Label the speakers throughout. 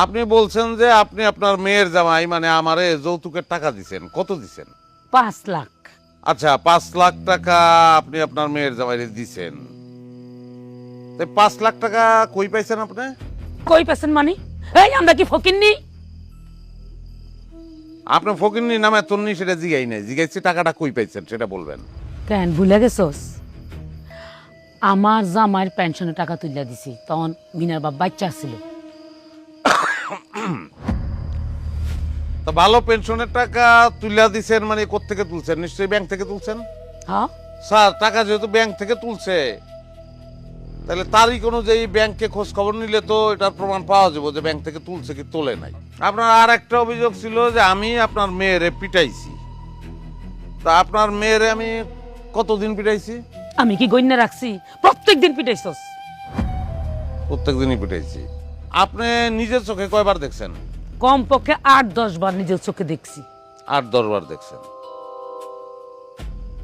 Speaker 1: আপনি বলছেন যে আপনি আপনার মেয়ের জামাই মানে আমারে যৌতুকের টাকা দিছেন, কত দিছেন?
Speaker 2: 5 লাখ।
Speaker 1: আচ্ছা, 5 লাখ টাকা আপনি আপনার মেয়ের জামাইরে দিছেন। 5 লাখ টাকা কই পাইছেন আপনি?
Speaker 2: কই পেছেন মানে? এই আমরা কি ফকিন্নি?
Speaker 1: আপনি ফকিন্নি নামে তন্নি সেটা জিগাই নাই, জিগাইছি টাকাটা কই পাইছেন সেটা বলবেন।
Speaker 2: কেন ভুলে গেছস? আমার জামাইয়ের পেনশনের টাকা তুইলা দিছি, তখন মিনার বাপ বাচ্চা ছিল।
Speaker 1: তো ভালো পেনশনের টাকা তুইলা দিছেন মানে কোত্থেকে তুলছেন? নিশ্চয়ই ব্যাংক থেকে তুলছেন।
Speaker 2: হ্যাঁ,
Speaker 1: স্যার, টাকা যেহেতু ব্যাংক থেকে তুলছে, তাহলে তারিখ অনুযায়ী ব্যাংকে খোঁজ খবর নিলে তো এটার প্রমাণ পাওয়া যাবে যে ব্যাংক থেকে তুলছে কি তোলে নাই। আপনার আর একটা অভিযোগ ছিল যে আমি আপনার মেয়েরে পিটাইছি। তা আপনার মেয়েরে আমি কতদিন পিটাইছি?
Speaker 2: আমি কি গণ্য রাখছি? প্রত্যেক দিন পিটাইছস।
Speaker 1: প্রত্যেক দিনই পিটাইছি। আপনি নিজের চোখে কয়বার দেখছেন?
Speaker 2: কমপক্ষে 8-10 বার নিজের চোখে দেখছি।
Speaker 1: 8-10 বার দেখছেন।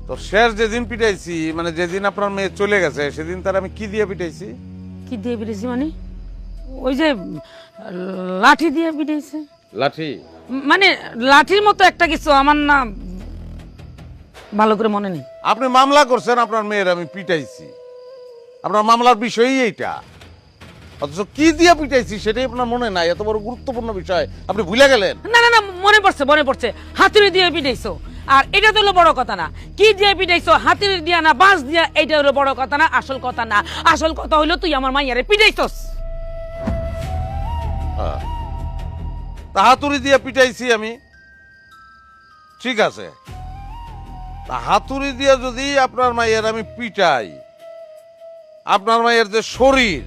Speaker 1: তো শেষ যেদিন পিটাইছি মানে যেদিন আপনার মেয়ে চলে গেছে সেদিন তার আমি কি দিয়ে পিটাইছি?
Speaker 2: কি দিয়ে পিটাইছি মানে? ওই যে লাঠি দিয়ে পিটাইছে।
Speaker 1: লাঠি?
Speaker 2: মানে লাঠির মতো একটা কিছু, আমার না ভালো করে মনে নেই।
Speaker 1: আপনি মামলা করছেন আপনার মেয়ের আমি পিটাইছি, আপনার মামলার বিষয়ই এইটা, অথচ কি দিয়ে পিটাইছি সেটাই আপনার মনে নাই। এত বড় গুরুত্বপূর্ণ বিষয় আপনি ভুলে গেলেন।
Speaker 2: না না না, মনে পড়ছে মনে পড়ছে। হাতুড়ি দিয়ে পিটাইছো, আর এটা তো হলো বড় কথা না। কি দিয়ে পিটাইছো, হাতুড়ি দিয়া না বাঁশ দিয়া, এইটা হলো বড় কথা না, আসল কথা না। আসল কথা হইলো তুই আমার মাইয়ারে পিটাইছস।
Speaker 1: তা হাতুড়ি দিয়ে পিটাইছি আমি, ঠিক আছে। তা হাতুড়ি দিয়ে যদি আপনার মায়ের আমি পিটাই, আপনার মায়ের যে শরীর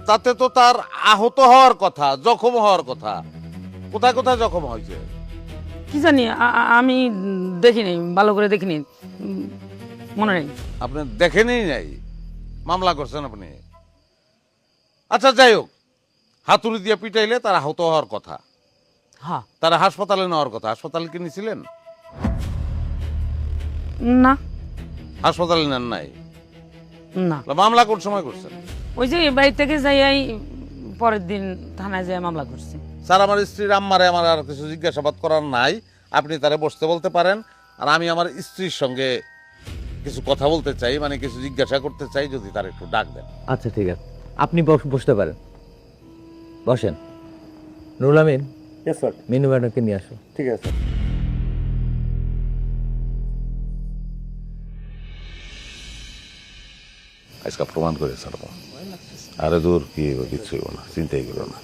Speaker 1: তাতে তো তার আহত হওয়ার কথা, জখম হওয়ার কথা। কোথায় কোথায় জখম হয়েছে?
Speaker 2: কি জানি, আমি দেখিনি, ভালো করে দেখিনি, মনে নেই।
Speaker 1: আপনি দেখেনি নাই, মামলা করছেন আপনি। আচ্ছা যাই হোক, হাতুড়ি দিয়ে পিটাইলে তার আহত হওয়ার কথা,
Speaker 2: হ্যাঁ।
Speaker 1: তারা হাসপাতালে নেওয়ার কথা। হাসপাতালে কি নিয়েছিলেন?
Speaker 2: না
Speaker 1: হাসপাতালে নেন নাই?
Speaker 2: না,
Speaker 1: মামলা কোন সময় করছেন?
Speaker 2: ওই যে বাড়ি থেকে যাই পরের দিন থানায় যাই মামলা করছি।
Speaker 1: স্যার, আমার স্ত্রীর আম্মারে আমার আর কিছু জিজ্ঞাসাবাদ করার নাই, আপনি তারে বসতে বলতে পারেন। আর আমি আমার স্ত্রীর সঙ্গে কিছু কথা বলতে চাই, মানে কিছু জিজ্ঞাসা করতে চাই, যদি তার একটু ডাক দেন।
Speaker 3: আচ্ছা ঠিক আছে, আপনি বসতে পারেন, বসেন। নুরুল আমিন,
Speaker 4: স্যার।
Speaker 3: মিনু ম্যাডামকে নিয়ে আসো।
Speaker 4: ঠিক আছে।
Speaker 1: আজকে প্রমাণ করে ছাড়বো। আরে দূর, কি কিছুই না, চিন্তাই করো না।